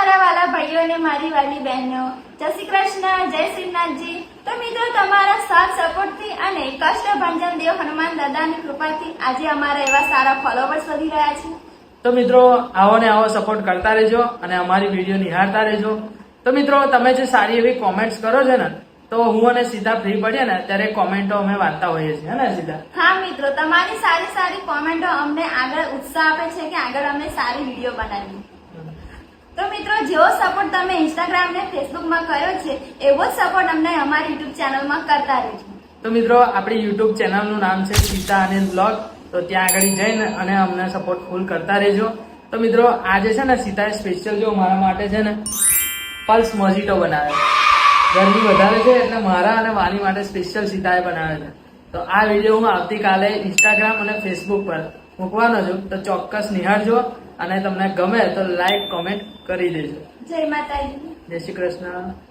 મારા વાલા ભાઈઓ અને મારી વાલી બહેનો, જય શ્રી કૃષ્ણ, જય શ્રીનાથજી। તો મિત્રો, તમારા સાથ સપોર્ટથી અને કષ્ટભંજન દેવ હનુમાન દાદાની કૃપાથી આજે અમારા એવા સારા ફોલોવર્સ વધી રહ્યા છે। તો મિત્રો, આવો ને આવો સપોર્ટ કરતા રહેજો અને અમારી વિડીયો નિહાળતા રહેજો। તો મિત્રો, તમે જે સારી એવી કોમેન્ટ્સ કરો છો ને, તો હું અને સીધા ફ્રી પડીએ ને ત્યારે કોમેન્ટો અમે વાંચતા હોઈએ છીએ, હે ને સીધા? હા મિત્રો, તમારી સારી સારી કોમેન્ટો અમને આગળ ઉત્સાહ આપે છે કે આગળ અમે સારી વિડીયો બનાવીએ। તો મિત્રો, જેવો સપોર્ટ તમે ઇન્સ્ટાગ્રામ ને ફેસબુક માં કર્યો છે, એવો જ સપોર્ટ અમને અમારી યુટ્યુબ ચેનલમાં કરતા રહેજો। તો મિત્રો, આપણી યુટ્યુબ ચેનલનું નામ છે સીતા અનિલ બ્લોગ। તો ત્યાં આગળ જઈને અને અમને સપોર્ટ ફૂલ કરતા રહેજો। તો મિત્રો, આજે છે ને સીતાએ સ્પેશિયલ જો મારા માટે છે ને પલ્સ મોજીટો બનાવે છે। ગરમી વધારે છે એટલે મારા અને વાલી માટે સ્પેશિયલ સીતાએ બનાવે છે। તો આ વિડીયો હું આવતીકાલે ઇન્સ્ટાગ્રામ અને ફેસબુક પર મૂકવાનો છું, તો ચોક્કસ નિહાળજો અને તમને ગમે તો લાઈક કોમેન્ટ કરી દેજો। જય માતાજી, જય શ્રી કૃષ્ણ।